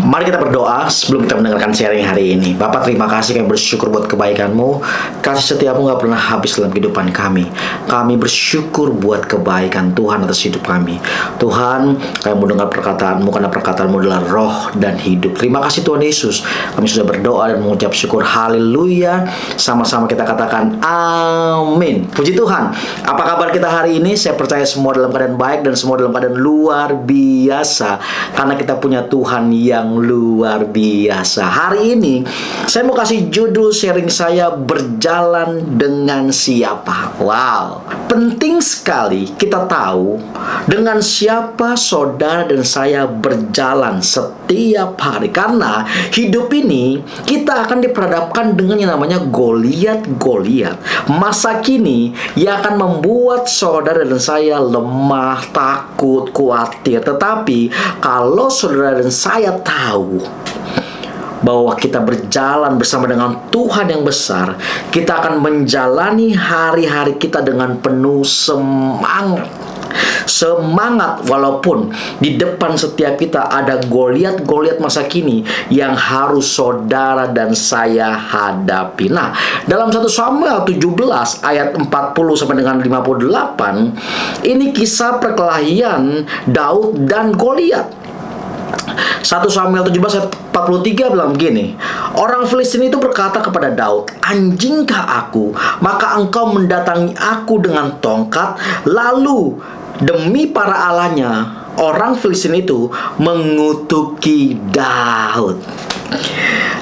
Mari kita berdoa sebelum kita mendengarkan sharing hari ini. Bapak, terima kasih, kami bersyukur buat kebaikan-Mu. Kasih setiamu gak pernah habis dalam kehidupan kami. Kami bersyukur buat kebaikan Tuhan atas hidup kami. Tuhan, kami mendengar perkataan-Mu karena perkataan-Mu adalah roh dan hidup. Terima kasih Tuhan Yesus. Kami sudah berdoa dan mengucap syukur. Haleluya. Sama-sama kita katakan amin. Puji Tuhan. Apa kabar kita hari ini? Saya percaya semua dalam keadaan baik dan semua dalam keadaan luar biasa. Karena kita punya Tuhan yang luar biasa. Hari ini saya mau kasih judul sharing saya, berjalan dengan siapa. Wow, penting sekali kita tahu dengan siapa saudara dan saya berjalan setiap hari. Karena hidup ini kita akan diperhadapkan dengan yang namanya Goliat. Masa kini yang akan membuat saudara dan saya lemah, takut, khawatir. Tetapi kalau saudara dan saya tahu bahwa kita berjalan bersama dengan Tuhan yang besar, kita akan menjalani hari-hari kita dengan penuh semangat. Semangat walaupun di depan setiap kita ada Goliat masa kini yang harus saudara dan saya hadapi. Nah, dalam 1 Samuel 17 ayat 40 sampai dengan 58, ini kisah perkelahian Daud dan Goliat. 1 Samuel 17 ayat 43 bilang begini, orang Filistin itu berkata kepada Daud, anjingkah aku, maka engkau mendatangi aku dengan tongkat. Lalu demi para allahnya, orang Filistin itu mengutuki Daud.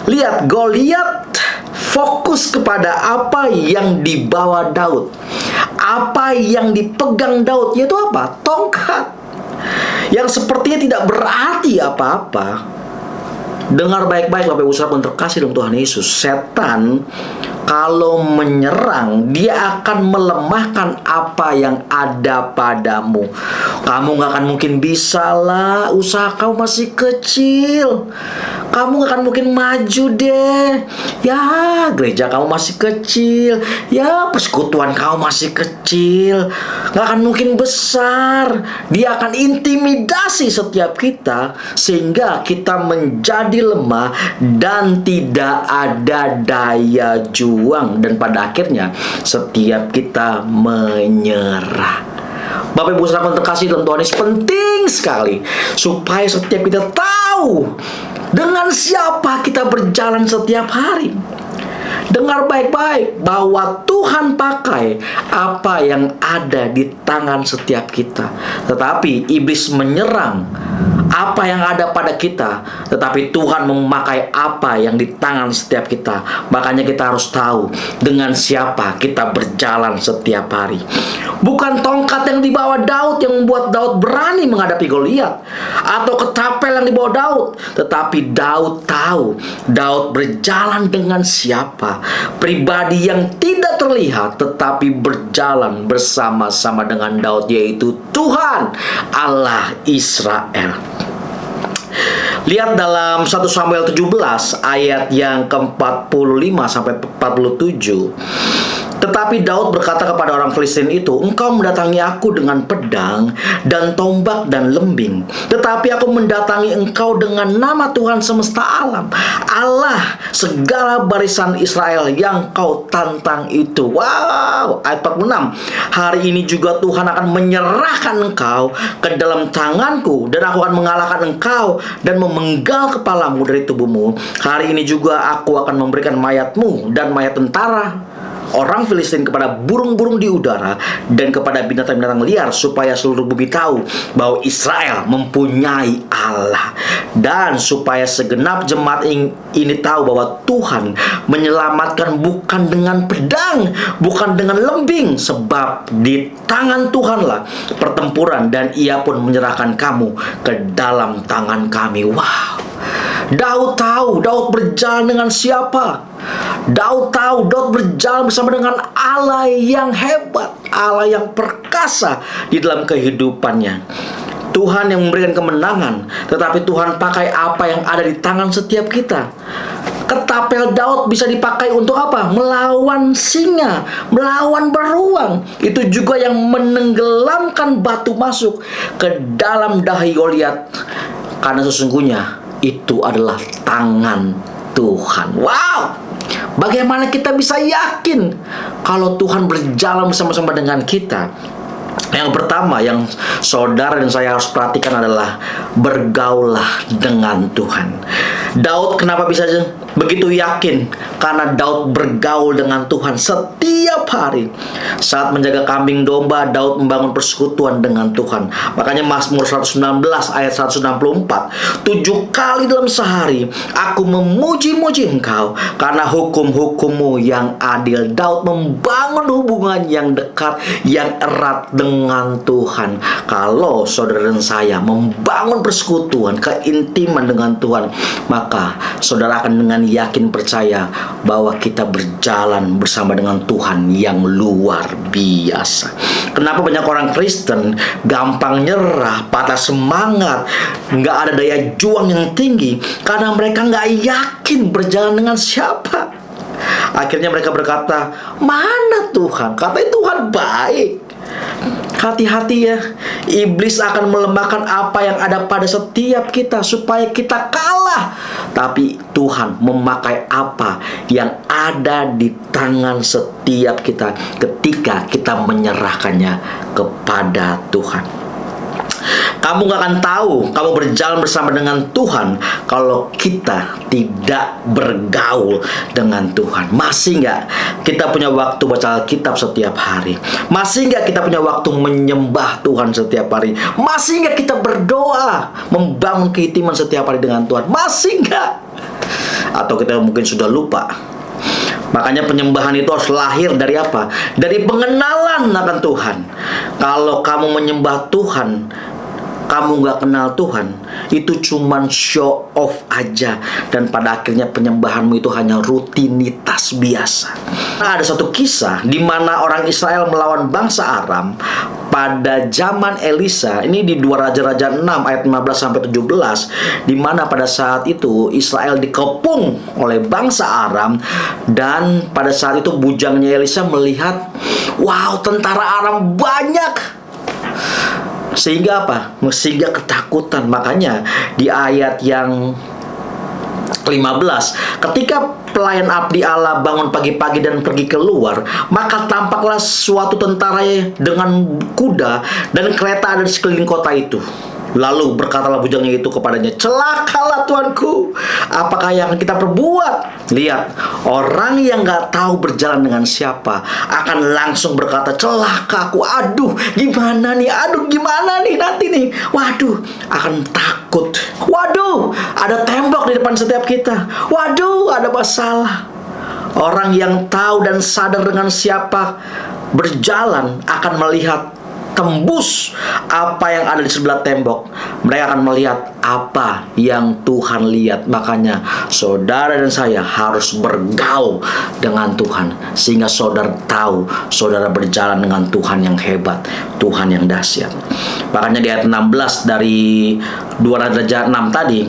Lihat, Goliat fokus kepada apa yang dibawa Daud, apa yang dipegang Daud, yaitu apa? Tongkat, yang sepertinya tidak berarti apa-apa. Dengar baik-baik Bapak Ibu Saudara yang terkasih dalam Tuhan Yesus. Setan kalau menyerang, dia akan melemahkan apa yang ada padamu. Kamu gak akan mungkin bisa lah, usaha kamu masih kecil, kamu gak akan mungkin maju deh. Ya, gereja kamu masih kecil, ya persekutuan kamu masih kecil, gak akan mungkin besar. Dia akan intimidasi setiap kita sehingga kita menjadi lemah dan tidak ada daya juang, dan pada akhirnya setiap kita menyerah. Bapak Ibu Saudara terkasih dalam Tuhan Yesus, penting sekali supaya setiap kita tahu dengan siapa kita berjalan setiap hari. Dengar baik-baik bahwa Tuhan pakai apa yang ada di tangan setiap kita. Tetapi iblis menyerang apa yang ada pada kita, tetapi Tuhan memakai apa yang di tangan setiap kita. Makanya kita harus tahu dengan siapa kita berjalan setiap hari. Bukan tongkat yang dibawa Daud yang membuat Daud berani menghadapi Goliat, atau ketapel yang dibawa Daud, tetapi Daud tahu Daud berjalan dengan siapa. Pribadi yang tidak terlihat tetapi berjalan bersama-sama dengan Daud, yaitu Tuhan Allah Israel. Lihat dalam 1 Samuel 17 ayat yang ke-45 sampai 47. Tetapi Daud berkata kepada orang Filistin itu, engkau mendatangi aku dengan pedang dan tombak dan lembing, tetapi aku mendatangi engkau dengan nama Tuhan semesta alam, Allah segala barisan Israel yang kau tantang itu. Wow, ayat 46. Hari ini juga Tuhan akan menyerahkan engkau ke dalam tanganku, dan aku akan mengalahkan engkau dan memenggal kepalamu dari tubuhmu. Hari ini juga aku akan memberikan mayatmu dan mayat tentara orang Filistin kepada burung-burung di udara dan kepada binatang-binatang liar, supaya seluruh bumi tahu bahwa Israel mempunyai Allah, dan supaya segenap jemaat ini tahu bahwa Tuhan menyelamatkan bukan dengan pedang, bukan dengan lembing, sebab di tangan Tuhanlah pertempuran, dan Ia pun menyerahkan kamu ke dalam tangan kami. Wow, Daud tahu Daud berjalan dengan siapa. Daud tahu Daud berjalan bersama dengan Allah yang hebat, Allah yang perkasa di dalam kehidupannya. Tuhan yang memberikan kemenangan, tetapi Tuhan pakai apa yang ada di tangan setiap kita. Ketapel Daud bisa dipakai untuk apa? Melawan singa, melawan beruang. Itu juga yang menenggelamkan batu masuk ke dalam dahi Goliat. Karena sesungguhnya itu adalah tangan Tuhan. Wow! Bagaimana kita bisa yakin kalau Tuhan berjalan bersama-sama dengan kita? Yang pertama yang saudara dan saya harus perhatikan adalah bergaullah dengan Tuhan. Daud kenapa bisa begitu yakin? Karena Daud bergaul dengan Tuhan setiap hari. Saat menjaga kambing domba, Daud membangun persekutuan dengan Tuhan. Makanya Mazmur 119 ayat 164, 7 kali dalam sehari aku memuji-muji Engkau karena hukum-hukum-Mu yang adil. Daud membangun hubungan yang dekat, yang erat dengan Tuhan. Kalau saudara dan saya membangun persekutuan, keintiman dengan Tuhan, maka saudara akan dengan yakin percaya bahwa kita berjalan bersama dengan Tuhan yang luar biasa. Kenapa banyak orang Kristen gampang nyerah, patah semangat, nggak ada daya juang yang tinggi? Karena mereka nggak yakin berjalan dengan siapa. Akhirnya mereka berkata, mana Tuhan? Katanya Tuhan baik. Hati-hati ya, iblis akan melemahkan apa yang ada pada setiap kita supaya kita kalah. Tapi Tuhan memakai apa yang ada di tangan setiap kita ketika kita menyerahkannya kepada Tuhan. Kamu gak akan tahu kamu berjalan bersama dengan Tuhan kalau kita tidak bergaul dengan Tuhan. Masih gak kita punya waktu baca Alkitab setiap hari? Masih gak kita punya waktu menyembah Tuhan setiap hari? Masih gak kita berdoa, membangun keintiman setiap hari dengan Tuhan? Masih gak? Atau kita mungkin sudah lupa? Makanya penyembahan itu harus lahir dari apa? Dari pengenalan akan Tuhan. Kalau kamu menyembah Tuhan, kamu gak kenal Tuhan, itu cuman show off aja. Dan pada akhirnya penyembahanmu itu hanya rutinitas biasa. Nah, ada satu kisah di mana orang Israel melawan bangsa Aram pada zaman Elisa. Ini di 2 Raja-Raja 6 ayat 15-17, di mana pada saat itu Israel dikepung oleh bangsa Aram. Dan pada saat itu bujangnya Elisa melihat, wow, tentara Aram banyak. Sehingga apa? Sehingga ketakutan. Makanya di ayat yang 15, ketika pelayan abdi Allah bangun pagi-pagi dan pergi keluar, maka tampaklah suatu tentara dengan kuda dan kereta ada di sekeliling kota itu. Lalu berkatalah bujangnya itu kepadanya, celakalah tuanku, apakah yang kita perbuat? Lihat, orang yang gak tahu berjalan dengan siapa akan langsung berkata, celaka aku, aduh gimana nih, nanti nih, waduh, akan takut. Waduh, ada tembok di depan setiap kita, waduh, ada masalah. Orang yang tahu dan sadar dengan siapa berjalan akan melihat tembus apa yang ada di sebelah tembok. Mereka akan melihat apa yang Tuhan lihat. Makanya saudara dan saya harus bergaul dengan Tuhan, sehingga saudara tahu saudara berjalan dengan Tuhan yang hebat, Tuhan yang dahsyat. Makanya di ayat 16 dari 2 Raja 6 tadi,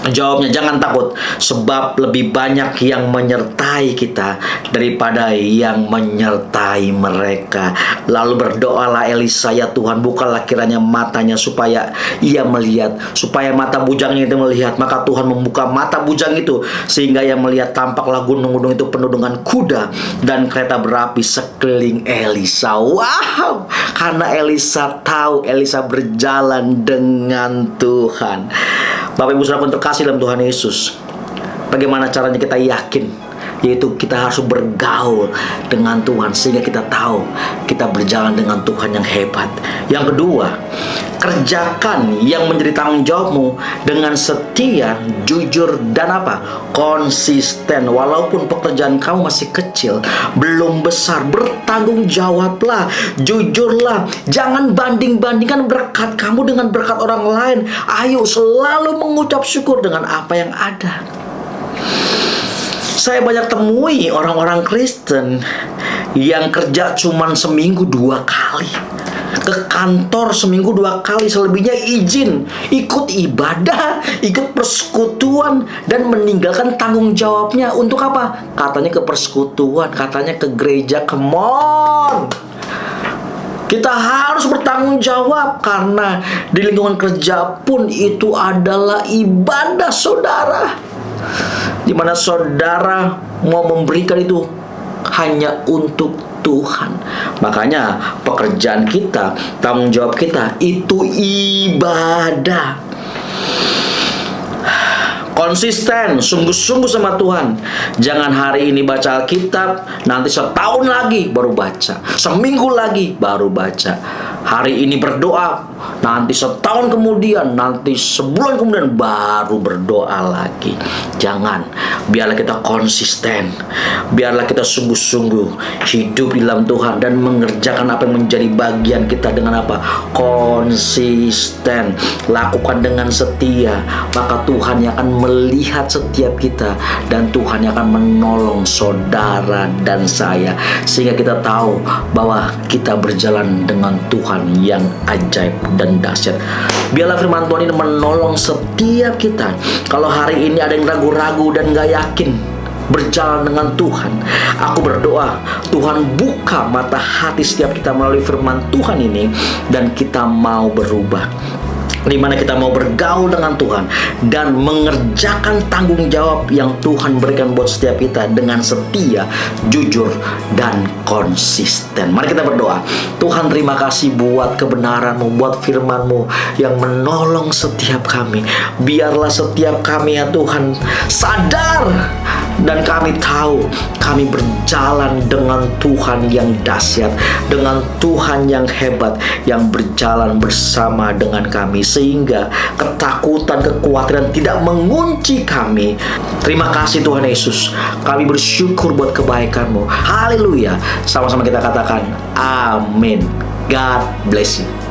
jawabnya, jangan takut, sebab lebih banyak yang menyertai kita daripada yang menyertai mereka. Lalu berdoalah Elisa, ya Tuhan, bukalah kiranya matanya supaya ia melihat, supaya mata bujangnya itu melihat. Maka Tuhan membuka mata bujang itu, sehingga ia melihat, tampaklah gunung-gunung itu penuh dengan kuda dan kereta berapi sekeliling Elisa. Wow, karena Elisa tahu, Elisa berjalan dengan Tuhan. Bapak Ibu Saudara terkasih dalam Tuhan Yesus, bagaimana caranya kita yakin? Yaitu kita harus bergaul dengan Tuhan, sehingga kita tahu kita berjalan dengan Tuhan yang hebat. Yang kedua, kerjakan yang menjadi tanggung jawabmu dengan setia, jujur, dan apa? Konsisten. Walaupun pekerjaan kamu masih kecil, belum besar, bertanggung jawablah, jujurlah. Jangan banding-bandingkan berkat kamu dengan berkat orang lain. Ayo selalu mengucap syukur dengan apa yang ada. Saya banyak temui orang-orang Kristen yang kerja cuman seminggu 2 kali, ke kantor seminggu 2 kali, selebihnya izin, ikut ibadah, ikut persekutuan, dan meninggalkan tanggung jawabnya. Untuk apa? Katanya ke persekutuan, katanya ke gereja. Come on, Kita harus bertanggung jawab karena di lingkungan kerja pun itu adalah ibadah saudara. Di mana saudara mau memberikan itu hanya untuk Tuhan. Makanya pekerjaan kita, tanggung jawab kita itu ibadah. Konsisten, sungguh-sungguh sama Tuhan. Jangan hari ini baca Alkitab, nanti setahun lagi baru baca, seminggu lagi baru baca. Hari ini berdoa, nanti setahun kemudian, nanti sebulan kemudian baru berdoa lagi. Jangan, biarlah kita konsisten, biarlah kita sungguh-sungguh hidup di dalam Tuhan dan mengerjakan apa yang menjadi bagian kita dengan apa? Konsisten. Lakukan dengan setia, maka Tuhan yang akan melihat setiap kita dan Tuhan yang akan menolong saudara dan saya sehingga kita tahu bahwa kita berjalan dengan Tuhan yang ajaib dan dahsyat. Biarlah firman Tuhan ini menolong setiap kita. Kalau hari ini ada yang ragu-ragu dan gak yakin berjalan dengan Tuhan, aku berdoa Tuhan buka mata hati setiap kita melalui firman Tuhan ini dan kita mau berubah, di mana kita mau bergaul dengan Tuhan dan mengerjakan tanggung jawab yang Tuhan berikan buat setiap kita dengan setia, jujur, dan konsisten. Mari kita berdoa. Tuhan, terima kasih buat kebenaran-Mu, buat firman-Mu yang menolong setiap kami. Biarlah setiap kami ya Tuhan sadar dan kami tahu kami berjalan dengan Tuhan yang dahsyat, dengan Tuhan yang hebat, yang berjalan bersama dengan kami sehingga ketakutan, kekhawatiran tidak mengunci kami. Terima kasih Tuhan Yesus. Kami bersyukur buat kebaikan-Mu. Haleluya. Sama-sama kita katakan amin. God bless you.